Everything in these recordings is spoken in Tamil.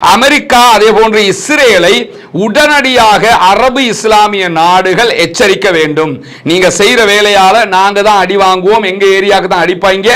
அமெரிக்கா அதே போன்று இஸ்ரேலை உடனடியாக அரபு இஸ்லாமிய நாடுகள் எச்சரிக்க வேண்டும். நீங்க செய்யற வேலையால நாங்க தான் அடி வாங்குவோம், எங்க ஏரியாவுக்கு தான் அடிப்பாங்க,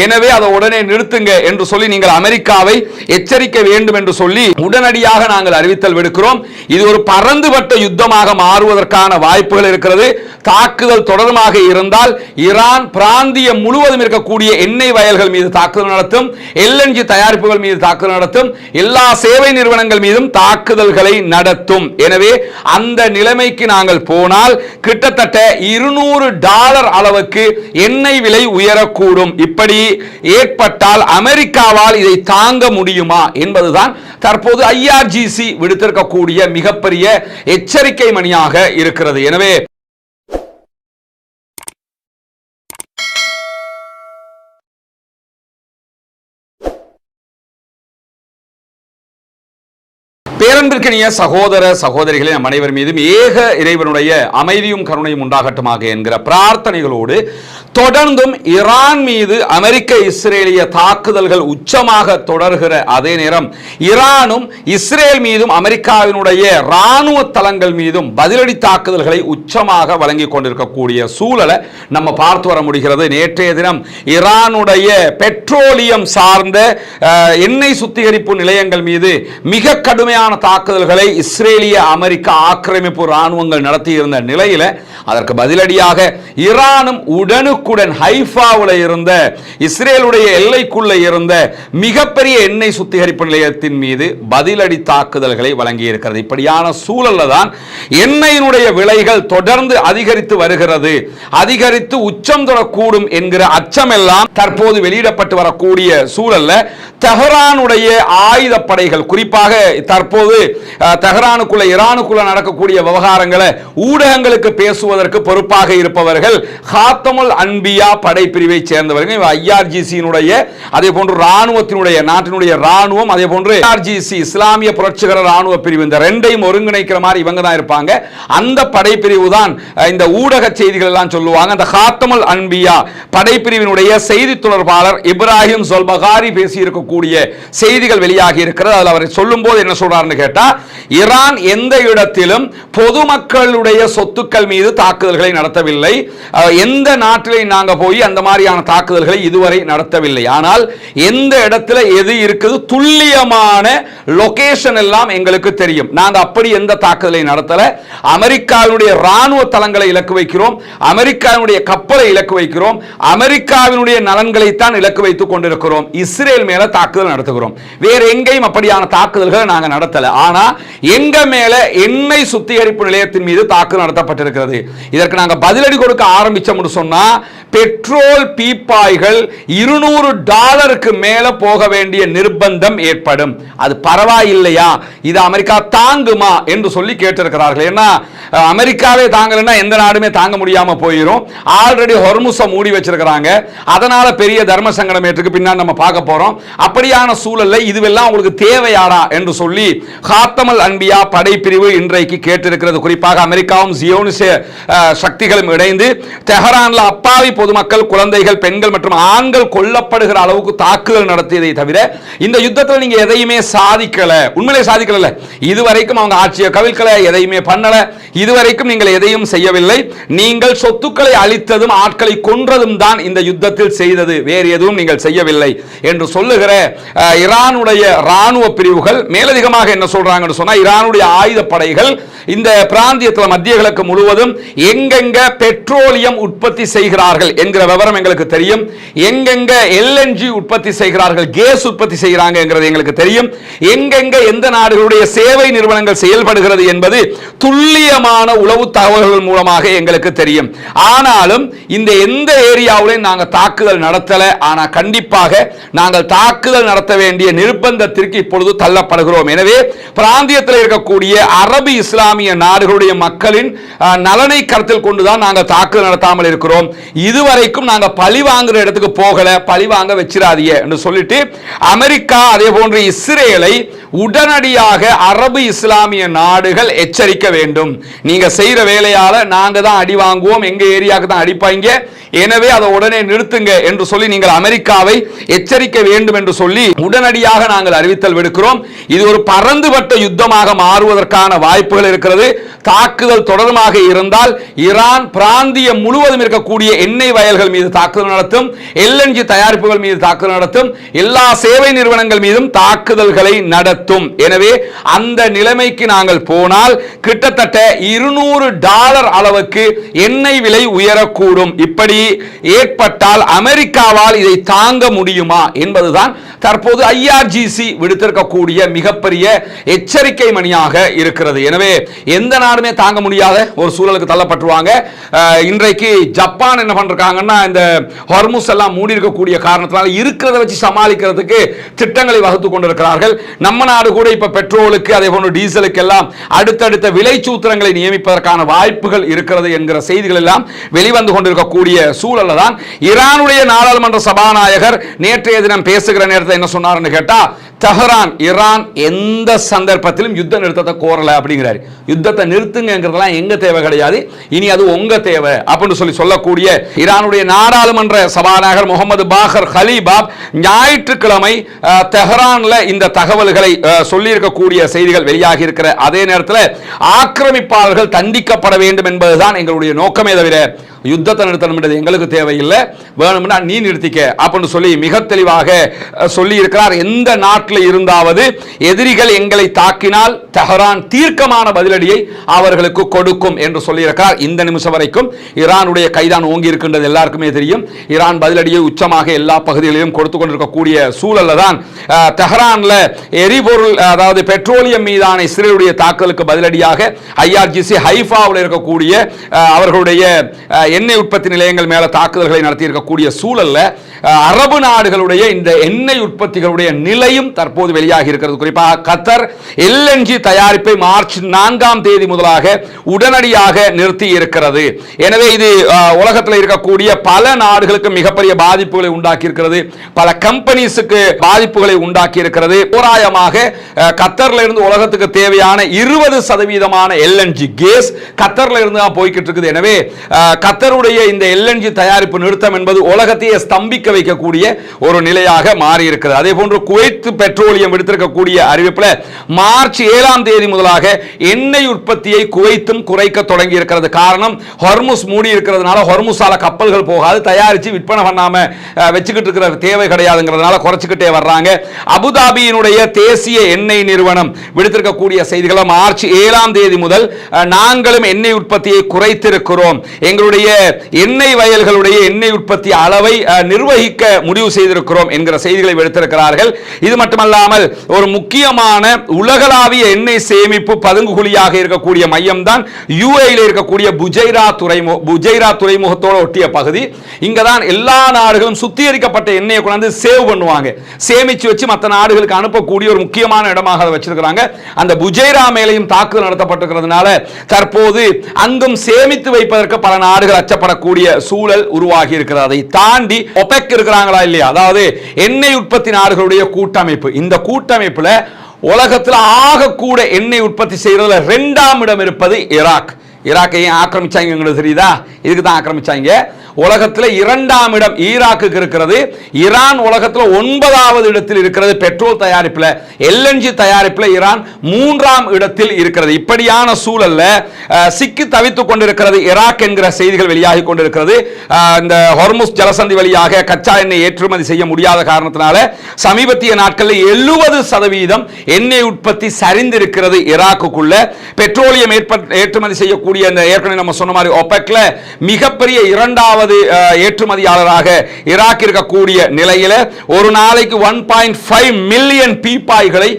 எனவே அதை உடனே நிறுத்துங்க என்று சொல்லி நீங்கள் அமெரிக்காவை எச்சரிக்க வேண்டும் என்று சொல்லி உடனடியாக நாங்கள் அறிவித்தல் விடுக்கிறோம். இது ஒரு பரந்துபட்ட யுத்தமாக மாறுவதற்கான வாய்ப்புகள் இருக்கிறது. தாக்குதல் தொடர்பாக இருந்தால் ஈரான் பிராந்தியம் முழுவதும் இருக்கக்கூடிய எண்ணெய் வயல்கள் மீது தாக்குதல் நடத்தும், LNG தயாரிப்புகள் மீது தாக்குதல் நடத்தும், எல்லா சேவை நிறுவனங்கள் மீதும் தாக்குதல்களை நடத்தும். எனவே அந்த நிலைமைக்கு நாங்கள் போனால் கிட்டத்தட்ட $200 அளவுக்கு எண்ணெய் விலை உயரக்கூடும். இப்படி ஏற்பட்டால் அமெரிக்காவால் இதை தாங்க முடியுமா என்பதுதான் தற்போது IRGC விடுத்திருக்கக்கூடிய மிகப்பெரிய எச்சரிக்கை மணியாக இருக்கிறது. எனவே பேரன்பிற்கினிய சகோதர சகோதரிகளே, நம் அனைவர் மீதும் ஏக இறைவனுடைய அமைதியும் கருணையும் உண்டாகட்டுமாக என்கிற பிரார்த்தனைகளோடு தொடர்ந்தும் ஈரான் மீது அமெரிக்க இஸ்ரேலிய தாக்குதல்கள் உச்சமாக தொடர்கிற அதே நேரம் ஈரானும் இஸ்ரேல் மீதும் அமெரிக்காவினுடைய இராணுவ தளங்கள் மீதும் பதிலடி தாக்குதல்களை உச்சமாக வழங்கி கொண்டிருக்கக்கூடிய சூழலை நம்ம பார்த்து வர முடிகிறது. நேற்றைய தினம் ஈரானுடைய பெட்ரோலியம் சார்ந்த எண்ணெய் சுத்திகரிப்பு நிலையங்கள் மீது மிக கடுமையான தாக்குதல்களை இஸ்ரேலிய அமெரிக்க ஆக்கிரமிப்பு ராணுவங்கள் நடத்தியிருந்த நிலையில அதற்கு பதிலடியாக ஈரானும் உடனுக்குடன் ஹைஃபாவில் இருந்த இஸ்ரேலுடைய எல்லைக்குள்ள இருந்த மிகப்பெரிய எண்ணெய் சுத்திகரிப்பு நிலையத்தின் மீது பதிலடி தாக்குதல்களை வழங்கி இருக்கிறது. இப்படியான சூழல்ல தான் எண்ணெயினுடைய விலைகள் தொடர்ந்து அதிகரித்து வருகிறது, அதிகரித்து உச்சம் தொடரக்கூடும் என்கிற அச்சமெல்லாம் தற்போது வெளியிடப்பட்டு வரக்கூடிய சூழல்ல தெஹ்ரானுடைய ஆயுதப்படைகள், குறிப்பாக தற்போது தெஹ்ரானுக்குள்ள ஈரானுக்குள்ள நடக்கக்கூடிய விவகாரங்களை ஊடகங்களுக்கு பேசுவதற்கு பொறுப்பாக இருப்பவர்கள் ஹாத்தமுல் அன்பியா படைப்பிரிவை சேர்ந்தவர்கள். IRGC-னுடைய அதே போன்று ராணுவத்தினுடைய நாட்டினுடைய ராணுவம், அதே போன்று IRGC இஸ்லாமிய புரட்சிகர ராணுவ பிரிவு, இந்த ரெண்டையும் ஒருங்கிணைக்கிற மாதிரி இவங்க தான் இருப்பாங்க. அந்த படைப்பிரிவு தான் இந்த ஊடக செய்திகள் எல்லாம் சொல்லுவாங்க. அந்த ஹாத்தமுல் அன்பியா படைப்பிரிவினுடைய செய்தி தொடர்பாளர் இப்ராஹிம் சொல்பகாரி பேசி இருக்கக்கூடிய செய்திகள் வெளியாகி இருக்கிறது. அதில் அவர் சொல்லும் போது என்ன சொல்றாருன்னு கேட்டா, ஈரான் எந்த இடத்திலும் பொதுமக்களுடைய சொத்துக்கள் மீது தாக்குதல்களை நடத்தவில்லை, எந்த நாட்டிலே நாங்க போய் அந்த மாதிரியான தாக்குதல்களை இதுவரை நடத்தவில்லை. ஆனால் எந்த இடத்துல எது இருக்குது துல்லியமான லொகேஷன் எல்லாம் எங்களுக்கு தெரியும். நாங்க அப்படி எந்த தாக்குதலை நடத்தல. அமெரிக்காவினுடைய ராணுவ தளங்களை இலக்கு வைக்கிறோம், அமெரிக்காவினுடைய கப்பலை இலக்கு வைக்கிறோம், அமெரிக்காவினுடைய நலன்களை தான் இலக்கு வைத்துக் கொண்டிருக்கிறோம். இஸ்ரேல் மேல தாக்குதல் நடத்துகிறோம். வேற எங்கேயும் அப்படியான தாக்குதல்களை நாங்க நடத்தல. ஆனா எங்க மேல எண்ணெய் சுத்திகரிப்பு நிலையத்தின் மீது தாக்குதல் நடத்தப்பட்டிருக்கிறது. இதற்கு நாங்க பதிலடி கொடுக்க ஆரம்பிச்சோம்னு சொன்னா பெட்ரோல் பீப்பாய்கள் $200 மேல போக வேண்டிய நிர்பந்தம் ஏற்படும். அது பரவாயில்லையா, இது அமெரிக்கா தாங்குமா என்று சொல்லி கேட்டிருக்கிறார்கள். ஏன்னா அமெரிக்காவே தாங்கலன்னா எந்த நாடுமே தாங்க முடியாம போயிடும். ஆல்ரெடி ஹொர்முஸை மூடி வச்சிருக்கிறாங்க. அதனால பெரிய தர்ம சங்கடம் ஏற்றுக்கு பின்னாடி நம்ம பார்க்க போறோம். அப்படியான சூழல்ல இதுவெல்லாம் உங்களுக்கு தேவையாடா என்று சொல்லி ஹாத்தமுல் அன்பியா படைப்பிரிவு இன்றைக்கு கேட்டிருக்கிறது. குறிப்பாக அமெரிக்காவும் ஜியோனிச சக்திகளும் இணைந்து தெஹ்ரான்ல அப்பாவி பொதுமக்கள், குழந்தைகள், பெண்கள் மற்றும் ஆண்கள் கொல்லப்படுகிற அளவுக்கு தாக்குதல் நடத்தியதை தவிர இந்த யுத்தத்தில் நீங்க எதையுமே சாதிக்கல, உண்மையிலே சாதிக்கல. இதுவரைக்கும் அவங்க ஆட்சியை கவிழ்க்கல, எதையுமே பண்ணல, இதுவரைக்கும் நீங்கள் எதையும் செய்யவில்லை. நீங்கள் சொத்துக்களை அழித்ததும் ஆட்களை கொன்றதும் தான் இந்த யுத்தத்தில் செய்தது, வேறு எதுவும் நீங்கள் செய்யவில்லை என்று சொல்லுகிற ஈரானுடைய ராணுவ பிரிவுகள் மேலதிகமாக என்ன சொல்றாங்கன்னு சொன்னா, ஈரானுடைய ஆயுதப்படைகள் இந்த பிராந்தியத்தில் மத்திய கிழக்கு முழுவதும் எங்கெங்க பெட்ரோலியம் உற்பத்தி செய்கிறார்கள் என்கிற விவரம் எங்களுக்கு தெரியும், எங்கெங்க LNG உற்பத்தி செய்கிறார்கள், கேஸ் உற்பத்தி செய்கிறாங்க என்கிறது எங்களுக்கு தெரியும், எங்கெங்க எந்த நாடுகளுடைய சேவை நிறுவனங்கள் செயல்படுகிறது என்பது துல்லியமான உளவு தகவல்கள் மூலமாக எங்களுக்கு தெரியும். ஆனாலும் இந்த எந்த ஏரியாவிலையும் நாங்கள் தாக்குதல் நடத்தல. ஆனா கண்டிப்பாக நாங்கள் தாக்குதல் நடத்த வேண்டிய நிர்பந்தத்திற்கு இப்பொழுது தள்ளப்படுகிறோம். எனவே பிராந்தியத்தில் இருக்கக்கூடிய அரபு இஸ்லாமிய நாடுகளுடைய மக்களின் நலனை கருத்தில் கொண்டுதான் நாங்கள் தாக்குதல் நடத்தாமல் இருக்கிறோம். இது இதுவரைக்கும் நாங்க பழி வாங்குற இடத்துக்கு போகல, பழி வாங்க வச்சிராதீங்க என்று சொல்லிட்டு அமெரிக்கா அதே போன்று இஸ்ரேலை உடனடியாக அரபு இஸ்லாமிய நாடுகள் எச்சரிக்க வேண்டும். நீங்க செய்யற வேலையால நாங்க தான் அடி வாங்குவோம், எங்க ஏரியாவுக்கு தான் அடிப்பாங்க, எனவே அதை உடனே நிறுத்துங்க என்று சொல்லி நீங்கள் அமெரிக்காவை எச்சரிக்க வேண்டும் என்று சொல்லி உடனடியாக நாங்கள் அறிவித்தல் விடுக்கிறோம். இது ஒரு பரந்துபட்ட யுத்தமாக மாறுவதற்கான வாய்ப்புகள் இருக்கிறது. தாக்குதல் தொடர்பாக இருந்தால் ஈரான் பிராந்தியம் முழுவதும் இருக்கக்கூடிய எண்ணெய் வயல்கள் மீது தாக்குதல் நடத்தும், LNG தயாரிப்புகள் மீது தாக்குதல் நடத்தும், எல்லா சேவை நிறுவனங்கள் மீதும் தாக்குதல்களை நடத்தும். எனவே அந்த நிலைமைக்கு நாங்கள் போனால் கிட்டத்தட்ட $200 அளவுக்கு எண்ணெய் விலை உயரக்கூடும். இப்படி ஏற்பட்டால் அமெரிக்காவால் இதை தாங்க முடியுமா என்பதுதான் தற்போது IRGC விடுத்திருக்கக்கூடிய மிகப்பெரிய எச்சரிக்கை மணியாக இருக்கிறது. எனவே எந்த நாடுமே தாங்க முடியாத ஒரு சூழலுக்கு தள்ளப்பட்டுருவாங்க. இன்றைக்கு ஜப்பான் என்ன பண்றாங்கன்னா, இந்த ஹார்முஸ் எல்லாம் மூடி இருக்கக்கூடிய காரணத்தினால இருக்கிறத வச்சு சமாளிக்கிறதுக்கு திட்டங்களை வகுத்து கொண்டிருக்கிறார்கள். நம்ம நாடு கூட இப்ப பெட்ரோலுக்கு அதே போன்று டீசலுக்கு எல்லாம் அடுத்தடுத்த விலை சூத்திரங்களை நியமிப்பதற்கான வாய்ப்புகள் இருக்கிறது என்கிற செய்திகள் எல்லாம் வெளிவந்து கொண்டிருக்கக்கூடிய சூழல்ல தான் ஈரானுடைய நாடாளுமன்ற சபாநாயகர் நேற்றைய தினம் பேசுகிற நேரத்தில் என்ன சொன்னார்னு கேட்டா, தெஹரான் ஈரான் எந்த சந்தர்ப்பத்திலும் யுத்த நிறுத்தத்தை கோரல அப்படிங்கிறாரு. யுத்தத்தை நிறுத்துங்கிறதெல்லாம் எங்க தேவை கிடையாது, இனி அது உங்க தேவை அப்படின்னு சொல்லக்கூடிய ஈரானுடைய நாடாளுமன்ற சபாநாயகர் முகமது பாகர் கலீபாப் ஞாயிற்றுக்கிழமை தெஹரான்ல இந்த தகவல்களை சொல்லி இருக்கக்கூடிய செய்திகள் வெளியாகி இருக்கிற அதே நேரத்தில் ஆக்கிரமிப்பாளர்கள் தண்டிக்கப்பட வேண்டும் என்பதுதான் எங்களுடைய நோக்கமே தவிர யுத்தத்தை நிறுத்தணும் எங்களுக்கு தேவையில்லை, வேணும்னா நீ நிறுத்திக்க அப்படின்னு சொல்லி மிக தெளிவாக சொல்லி இருக்கிறார். எந்த நாட்டில் இருந்தாவது எதிரிகள் எங்களை தாக்கினால் தெஹரான் தீர்க்கமான பதிலடியை அவர்களுக்கு கொடுக்கும் என்று சொல்லி இருக்கிறார். இந்த நிமிஷம் வரைக்கும் ஈரானுடைய கைதான் ஓங்கி இருக்கின்றது எல்லாருக்குமே தெரியும். ஈரான் பதிலடியை உச்சமாக எல்லா பகுதிகளிலும் கொடுத்து கொண்டிருக்கக்கூடிய சூழல்ல தான் தெஹரான்ல எரிபொருள் அதாவது பெட்ரோலியம் மீதான இஸ்ரேலுடைய தாக்குதலுக்கு பதிலடியாக IRGC ஹைஃபாவில் இருக்கக்கூடிய அவர்களுடைய எண்ணெய் உற்பத்தி நிலையங்கள் மேல தாக்குதல்களை நடத்தி இருக்கக்கூடிய சூழல்ல அரபு நாடுகளுடைய இந்த எண்ணெய் உற்பத்திகளுடைய நிலையும் தற்போது வெளியாகி இருக்கிறது. குறிப்பாக கத்தர் LNG தயாரிப்பை மார்ச் 4ஆம் தேதி முதலாக உடனடியாக நிறுத்தி இருக்கிறது. எனவே இது உலகத்தில் இருக்கக்கூடிய பல நாடுகளுக்கு மிகப்பெரிய பாதிப்புகளை உண்டாக்கி இருக்கிறது, பல கம்பெனிஸுக்கு பாதிப்புகளை உண்டாக்கி இருக்கிறது. தோராயமாக கத்தர்ல இருந்து உலகத்துக்கு தேவையான 20% LNG கேஸ் கத்தர்ல இருந்து தான் போய்கிட்டு இருக்குது. எனவே கத்தருடைய இந்த LNG தயாரிப்பு நிறுத்தம் என்பது உலகத்தையே ஸ்தம்பிக்க வைக்கக்கூடிய ஒரு நிலையாக மாறி இருக்கிறது. அதே போன்று குவைத் பெட்ரோலியம் விடுத்திருக்கக்கூடிய அறிவிப்பில் மார்ச் 7ஆம் தேதி முதலாக எண்ணெய் உற்பத்தியை குவைத்தும் குறைக்க தொடங்கி இருக்கிறது. காரணம், ஹார்முஸ் மூடி இருக்கிறதுனால ஹார்முஸால கப்பல்கள் போகாது, தயாரிச்சு விற்பனை பண்ணாம வச்சுக்கிட்டு இருக்கிற தேவை கிடையாதுங்கிறதுனால குறைச்சிக்கிட்டே வர்றாங்க. அபுதாபியினுடைய தேசிய எண்ணெய் நிறுவனம் விடுத்திருக்கக்கூடிய செய்திகளை மார்ச் 7ஆம் தேதி முதல் நாங்களும் எண்ணெய் உற்பத்தியை குறைத்திருக்கிறோம், எங்களுடைய எண்ணெய் வயல்களுடைய எண்ணெய் உற்பத்தி அளவை நிர்வகிக்க முடிவு செய்திருக்கிறோம் என்கிற செய்திகளை எடுத்திருக்கிறார்கள். இது மட்டுமல்லாமல் ஒரு முக்கியமான உலகளாவிய எண்ணெய் சேமிப்பு பதுங்குகுழியாக இருக்கக்கூடிய மையம் தான் UAE இருக்கக்கூடிய புஜைரா துறைமுகத்தோடு ஒட்டிய பகுதி. இங்கதான் எல்லா நாடுகளும் சுத்திகரிக்கப்பட்ட எண்ணெயை கொண்டு சேவ் பண்ணுவாங்க, சேமிச்சு வச்சு மற்ற நாடுகளுக்கு அனுப்பக்கூடிய ஒரு முக்கியமான இடமாக அதை வச்சிருக்கிறாங்க. அந்த புஜைரா மேலையும் தாக்குதல் நடத்தப்பட்டிருக்கிறதுனால தற்போது அங்கும் சேமித்து வைப்பதற்கு பல நாடுகள் அச்சப்படக்கூடிய சூழல் உருவாகி இருக்கிறது. அதை தாண்டி OPEC இருக்கிறாங்களா இல்லையா, அதாவது எண்ணெய் உற்பத்தி நாடுகளுடைய கூட்டமைப்பு. இந்த கூட்டமைப்புல உலகத்தில் ஆக கூட எண்ணெய் உற்பத்தி செய்யறதுல 2ஆம் இடம் இருப்பது ஈராக். ஈராக்கை ஆக்கிரமிச்சாங்க தெரியுதா, இதுக்கு தான் ஆக்கிரமிச்சாங்க. உலகத்தில் 2ஆம் இடம் ஈராக்கு இருக்கிறது. ஈரான் உலகத்தில் 9வது இடத்தில் இருக்கிறது. பெட்ரோல் தயாரிப்பில் LNG தயாரிப்பில் ஈரான் 3ஆம் இடத்தில் இருக்கிறது. இப்படியான சூழல்ல சிக்கி தவித்துக் கொண்டிருக்கிறது ஈராக் என்கிற செய்திகள் வெளியாகி கொண்டிருக்கிறது. இந்த ஹார்முஸ் ஜலசந்தி வழியாக கச்சா எண்ணெய் ஏற்றுமதி செய்ய முடியாத காரணத்தினால சமீபத்திய நாட்களில் 70% எண்ணெய் உற்பத்தி சரிந்திருக்கிறது ஈராக்குக்குள்ள. பெட்ரோலியம் ஏற்றுமதி செய்யக்கூடிய ஏற்கனவே நம்ம சொன்ன மாதிரி OPECல மிகப்பெரிய 2வது ஏற்றுமதியாளராக ஈராக் இருக்கக்கூடிய நிலையில ஒரு நாளைக்கு 1.5 மில்லியன் பீப்பாய்களை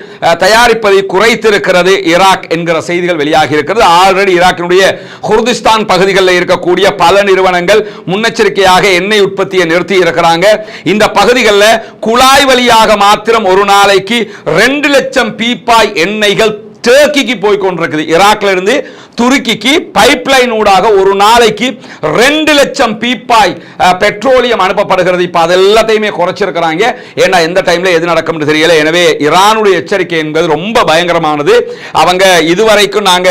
தயாரிப்பதை குறைத்திருக்கிறது ஈராக் என்கிற செய்திகள் வெளியாகி இருக்கிறது. ஆல்ரெடி ஈராக்கினுடைய குர்திஸ்தான் பகுதிகளில் இருக்கக்கூடிய பல நிறுவனங்கள் முன்னெச்சரிக்கையாக எண்ணெய் உற்பத்தியை நிறுத்தி இருக்கிறாங்க. இந்த பகுதிகளில் குழாய் வழியாக மாத்திரம் ஒரு நாளைக்கு 2 லட்சம் பீப்பாய் எண்ணெய்கள் டர்க்கிக்கு போய் கொண்டிருக்குது. ஈராக்ல இருந்து துருக்கிக்கு பைப்லைன் ஊடாக ஒரு நாளைக்கு 2 லட்சம் பீப்பாய் பெட்ரோலியம் அனுப்பப்படுகிறது. இப்ப அதெல்லாத்தையுமே குறைச்சிருக்கிறாங்க. ஏன்னா எந்த டைம்ல எது நடக்கும் தெரியல. எனவே ஈரானுடைய எச்சரிக்கை என்பது ரொம்ப பயங்கரமானது. அவங்க இதுவரைக்கும் நாங்க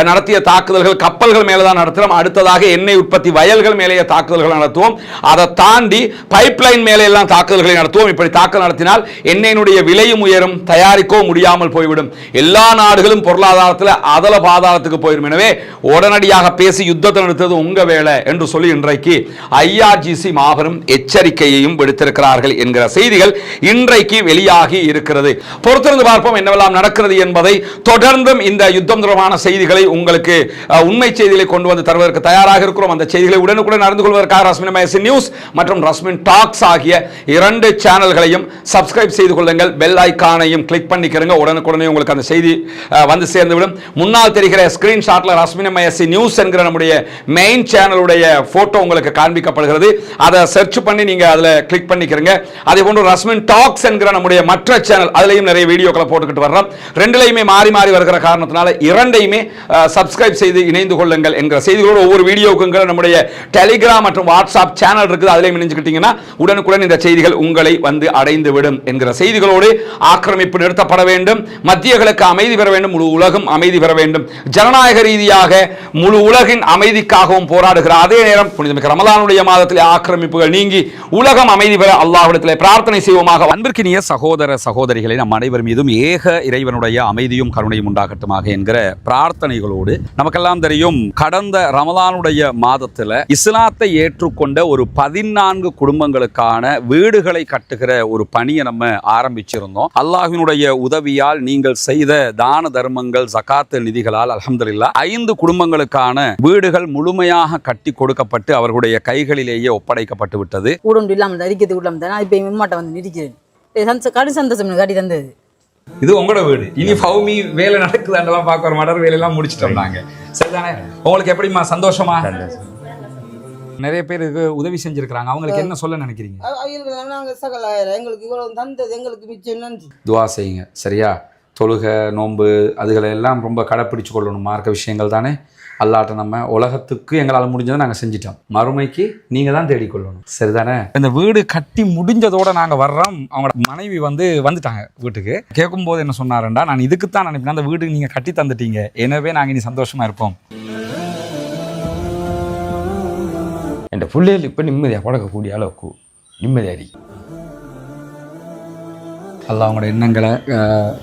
நடத்திய தாக்குதல்கள் கப்பல்கள் மேலதான் நடத்துறோம். அடுத்ததாக எண்ணெய் உற்பத்தி வயல்கள் மேலேயே தாக்குதல்கள் நடத்துவோம். அதை தாண்டி பைப்லைன் மேலே எல்லாம் தாக்குதல்களை நடத்துவோம். இப்படி தாக்குதல் நடத்தினால் எண்ணெயினுடைய விலையும் உயரும், தயாரிக்கோ முடியாமல் போய்விடும். எல்லா நாடுகளும் பொருளாதாரத்தில் அதல பாதாளத்துக்கு போயிடும். எனவே உடனடியாக பேசி யுத்தத்தை நிறுத்தது உங்க வேலை என்று சொல்லி இன்றைக்கு IRGC மாபெரும் எச்சரிக்கையையும் விடுத்திருக்கிறார்கள் என்கிற செய்திகள் இன்றைக்கு வெளியாகி இருக்கிறது. பொறுத்திருந்து பார்ப்போம் என்னவெல்லாம் நடக்கிறது என்பதை. தொடர்ந்தும் இந்த யுத்தம் தொடர்பான செய்திகளை உங்களுக்கு உண்மை செய்திகளை கொண்டு வந்து தருவதற்கு தயாராக இருக்கிறோம். அந்த செய்திகளை உடனுக்குடன் அறிந்து கொள்வதற்காக ரஸ்மின் மயசின் நியூஸ் மற்றும் ரஸ்மின் டாக்ஸ் ஆகிய 2 சேனல்களையும் சப்ஸ்கிரைப் செய்து கொள்ளுங்கள். பெல் ஐகானையும் கிளிக் பண்ணிக்கிறங்க. உடனுக்குடனே உங்களுக்கு அந்த செய்தி வந்து சேர்ந்துவிடும். முன்னால் தெரிகிற ஸ்கிரீன்ஷாட்ல ரஸ்மின் மயசின் நியூஸ் என்கிற நம்முடைய மெயின் சேனலுடைய போட்டோ உங்களுக்கு காண்பிக்கப்படுகிறது. அதை சர்ச் பண்ணி நீங்க அதுல கிளிக் பண்ணிக்கிறங்க. அதே போன்று ரஸ்மின் டாக்ஸ் என்கிற நம்முடைய மற்ற சேனல் அதுலயும் நிறைய வீடியோக்களை போட்டுக்கிட்டு வர்றோம். ரெண்டுலையுமே மாறி மாறி வருகிற காரணத்தினால இரண்டையுமே சப்ஸ்கிரைப் செய்து இணைந்து கொள்ளுங்கள் என்கிற செய்திகளோடு ஒவ்வொரு வீடியோக்குங்கிற நம்முடைய டெலிகிராம் மற்றும் வாட்ஸ்அப் சேனல் இருக்குது. அதிலையும் இணைஞ்சுக்கிட்டீங்கன்னா உடனுக்குடன் இந்த செய்திகள் உங்களை வந்து அடைந்து விடும் என்கிற செய்திகளோடு ஆக்கிரமிப்பு நிறுத்தப்பட வேண்டும், மத்தியர்களுக்கு அமைதி பெற வேண்டும், முழு உலகம் அமைதி பெற வேண்டும், ஜனநாயக ரீதியாக முழு உலகின் அமைதிக்காகவும் போராடுகிற அதே நேரம் புனிதமிக்க ரமலானுடைய மாதத்தில் ஆக்கிரமிப்புகள் நீங்கி உலகம் அமைதி பெற அல்லாஹ்விடத்தில் பிரார்த்தனை செய்வோமாக. அன்பிற்கினிய சகோதர சகோதரிகளை நம் அனைவர் மீதும் ஏக இறைவனுடைய அமைதியும் கருணையும் உண்டாகட்டுமாக என்கிற பிரார்த்தனைகளோடு, நமக்கெல்லாம் தெரியும் கடந்த ரமலானுடைய மாதத்தில் இஸ்லாத்தை ஏற்றுக்கொண்ட ஒரு 14 குடும்பங்களுக்கான வீடுகளை கட்டுகிற ஒரு பணியை நம்ம ஆரம்பிச்சிருந்தோம். அல்லாஹ்வினுடைய உதவியால் நீங்கள் செய்த தான தர்மங்கள் ஜகாத் நிதிகளால் அல்ஹம்துலில்லாஹ் 5 குடும்பங்களுக்கான வீடுகள் முழுமையாக கட்டி கொடுக்கப்பட்டு அவர்களுடைய கைகளிலேயே ஒப்படைக்கப்பட்டு விட்டது. இது உங்களோட வீடு. இனி பௌமி வேலை நடக்குதாண்டெல்லாம் பார்க்க வர மாட்டார். வேலையெல்லாம் முடிச்சிட்டோம் நாங்க. சரிதானே? உங்களுக்கு எப்படிமா சந்தோஷமா? நிறைய பேருக்கு உதவி செஞ்சிருக்காங்க. அவங்களுக்கு என்ன சொல்ல நினைக்கிறீங்க? துவா செய்யுங்க. சரியா? தொழுகை நோன்பு அதுகளை எல்லாம் ரொம்ப கடைப்பிடிச்சு கொள்ளணும். மார்க்க விஷயங்கள் தானே. அல்லாட்ட நம்ம உலகத்துக்கு எங்களால் முடிஞ்சதை நாங்கள் செஞ்சிட்டோம். மறுமைக்கு நீங்கள் தான் தேடிக்கொள்ளணும். சரிதானே? இந்த வீடு கட்டி முடிஞ்சதோட நாங்கள் வர்றோம். அவங்களோட மனைவி வந்துட்டாங்க வீட்டுக்கு. கேட்கும்போது என்ன சொன்னாருண்டா, நான் இதுக்கு தான் நினைப்பேன், அந்த வீடு நீங்கள் கட்டி தந்துட்டீங்க, எனவே நாங்கள் இனி சந்தோஷமாக இருப்போம். என் பிள்ளைகள் இப்போ நிம்மதியாக பழக்கக்கூடிய அளவுக்கு நிம்மதியாடி அல்லாஹ் அவங்களோட எண்ணங்களை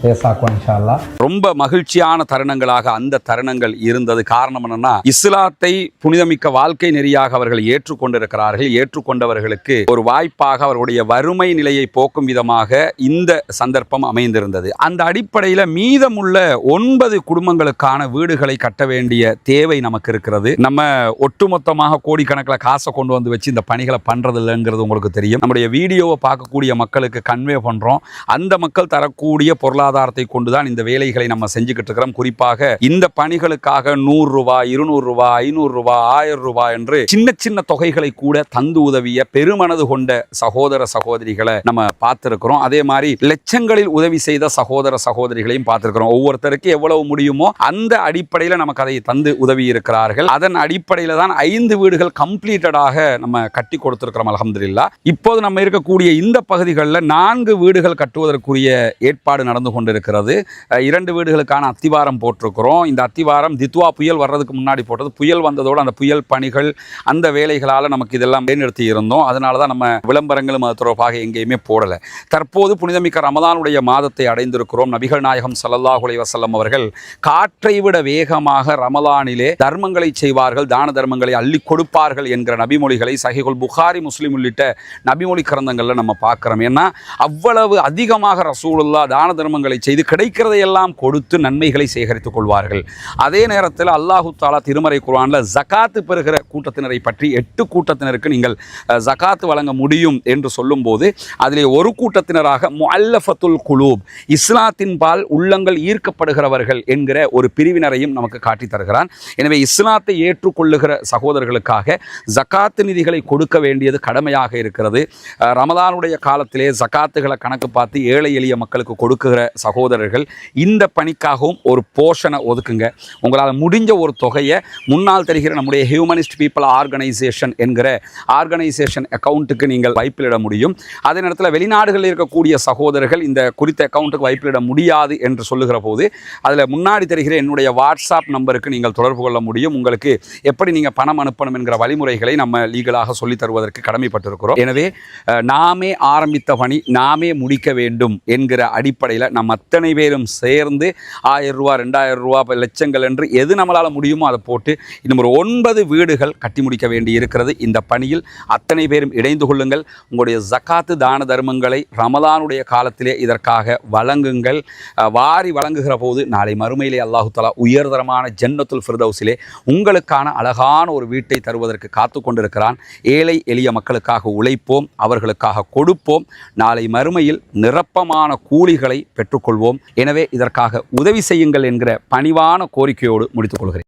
பேசாக்குவான் இன்ஷா அல்லாஹ். ரொம்ப மகிழ்ச்சியான தருணங்களாக அந்த தருணங்கள் இருந்தது. காரணம் என்னன்னா, இஸ்லாத்தை புனிதமிக்க வாழ்க்கை நெறியாக அவர்கள் ஏற்றுக்கொண்டிருக்கிறார்கள். ஏற்றுக்கொண்டவர்களுக்கு ஒரு வாய்ப்பாக அவர்களுடைய வறுமை நிலையை போக்கும் விதமாக இந்த சந்தர்ப்பம் அமைந்திருந்தது. அந்த அடிப்படையில் மீதமுள்ள 9 குடும்பங்களுக்கான வீடுகளை கட்ட வேண்டிய தேவை நமக்கு இருக்கிறது. நம்ம ஒட்டுமொத்தமாக கோடிக்கணக்கில் காசை கொண்டு வந்து வச்சு இந்த பணிகளை பண்றது இல்லைங்கிறது உங்களுக்கு தெரியும். நம்முடைய வீடியோவை பார்க்கக்கூடிய மக்களுக்கு கன்வே பண்றோம். அந்த மக்கள் தரக்கூடிய பொருளாதாரத்தை கொண்டுதான் இந்த வேலைகளை நம்ம செஞ்சுக்கிட்டு இருக்கிறோம். குறிப்பாக இந்த பணிகளுக்காக 100 ரூபாய் 200 ரூபாய் 500 ரூபாய் 1000 ரூபாய் என்று சின்ன சின்ன தொகைகளை கூட தந்து உதவிய பெருமனது கொண்ட சகோதர சகோதரிகளை நம்ம பார்த்திருக்கிறோம். அதே மாதிரி லட்சங்களில் உதவி செய்த சகோதர சகோதரிகளையும் பார்த்திருக்கிறோம். ஒவ்வொருத்தருக்கு எவ்வளவு முடியுமோ அந்த அடிப்படையில் நமக்கு அதை தந்து உதவி இருக்கிறார்கள். அதன் அடிப்படையில் தான் 5 வீடுகள் கம்ப்ளீட்டடாக நம்ம கட்டி கொடுத்திருக்கிறோம் அல்ஹம்துலில்லாஹ். இப்போது நம்ம இருக்கக்கூடிய இந்த பகுதிகளில் 4 வீடுகள் கட்டுவதற்குரிய ஏற்பாடு நடந்து கொண்டிருக்கிறது. 2 வீடுகளுக்கான அத்திவாரம் போட்டிருக்கிறோம். இந்த அத்திவாரம் தித்வா புயல் வர்றதுக்கு முன்னாடி போட்டது. புயல் வந்ததோடு அந்த புயல் பணிகள் அந்த வேலைகளால் நமக்கு இதெல்லாம் நிறுத்தி இருந்தோம். அதனால தான் நம்ம விளம்பரங்களும் அது தொடர்பாக எங்கேயுமே போடலை. தற்போது புனிதமிக்க ரமலானுடைய மாதத்தை அடைந்திருக்கிறோம். நபிகள் நாயகம் ஸல்லல்லாஹு அலைஹி வஸல்லம் அவர்கள் காற்றை விட வேகமாக ரமலானிலே தர்மங்களை செய்வார்கள், தான தர்மங்களை அள்ளி கொடுப்பார்கள் என்கிற நபிமொழிகளை சஹீஹுல் புகாரி முஸ்லிம் உள்ளிட்ட நபிமொழி கிரந்தங்களில் நம்ம பார்க்கிறோம். ஏன்னா அவ்வளவு அதிகமாக ரசூலுல்லாஹ் தான தர்மங்களை செய்து கிடைக்கிறதையெல்லாம் கொடுத்து நன்மைகளை சேகரித்துக் கொள்வார்கள். அதே நேரத்தில் அல்லாஹு தஆலா திருமறை குர்ஆனில் ஜகாத்து பெறுகிற கூட்டத்தினரை பற்றி 8 கூட்டத்தினருக்கு நீங்கள் ஜகாத்து வழங்க முடியும் என்று சொல்லும்போது அதிலே ஒரு கூட்டத்தினராக முஅல்லஃபத்துல் குலூப், இஸ்லாத்தின் பால் உள்ளங்கள் ஈர்க்கப்படுகிறவர்கள் என்கிற ஒரு பிரிவினரையும் நமக்கு காட்டி தருகிறான். எனவே இஸ்லாத்தை ஏற்றுக்கொள்ளுகிற சகோதரர்களுக்காக ஜகாத்து நிதிகளை கொடுக்க வேண்டியது கடமையாக இருக்கிறது. ரமலானுடைய காலத்திலே ஜகாத்துகளை கணக்கு பார்த்து ஏழை எளிய மக்களுக்கு கொடுக்குகிற சகோதரர்கள் இந்த பணிக்காகவும் ஒரு போர்ஷனை ஒதுக்குங்க. உங்களால் முடிஞ்ச ஒரு தொகையை முன்னால் தெரிகிற நம்முடைய ஹியூமனிஸ்ட் பீப்புள் ஆர்கனைசேஷன் என்கிற ஆர்கனைசேஷன் அக்கௌண்ட்டுக்கு நீங்கள் வைப்பிலிட முடியும். அதே நேரத்தில் வெளிநாடுகளில் இருக்கக்கூடிய சகோதரர்கள் இந்த குறித்த அக்கௌண்ட்டுக்கு வைப்பிலிட முடியாது என்று சொல்லுகிற போது அதில் முன்னாடி தெரிகிற என்னுடைய வாட்ஸ்அப் நம்பருக்கு நீங்கள் தொடர்பு கொள்ள முடியும். உங்களுக்கு எப்படி நீங்கள் பணம் அனுப்பணும் என்கிற வழிமுறைகளை நம்ம லீகலாக சொல்லித் தருவதற்கு கடமைப்பட்டிருக்கிறோம். எனவே நாமே ஆரம்பித்த பணி நாமே முடிக்க வேண்டும் என்கிற அடிப்படையில் நம்ம அத்தனை பேரும் சேர்ந்து 1000 ரூபா 2000 ரூபா லட்சங்கள் என்று எது நம்மளால் முடியுமோ அதை போட்டு இன்னும் ஒரு 9 வீடுகள் கட்டி முடிக்க வேண்டி இருக்கிறது. இந்த பணியில் அத்தனை பேரும் இணைந்து கொள்ளுங்கள். உங்களுடைய ஜகாத்து தான தர்மங்களை ரமலானுடைய காலத்திலே இதற்காக வழங்குங்கள். வாரி வழங்குகிற போது நாளை மறுமையிலே அல்லாஹு தஆலா உயர்தரமான ஜன்னத்துல் ஃபிர்தௌஸிலே உங்களுக்கான அழகான ஒரு வீட்டை தருவதற்கு காத்து கொண்டிருக்கிறான். ஏழை எளிய மக்களுக்காக உழைப்போம், அவர்களுக்காக கொடுப்போம். நாளை மறுமையில் நிரப்பமான கூலிகளை பெற்றுக்கொள்வோம். எனவே இதற்காக உதவி செய்யுங்கள் என்கிற பணிவான கோரிக்கையோடு முடித்துக் கொள்கிறேன்.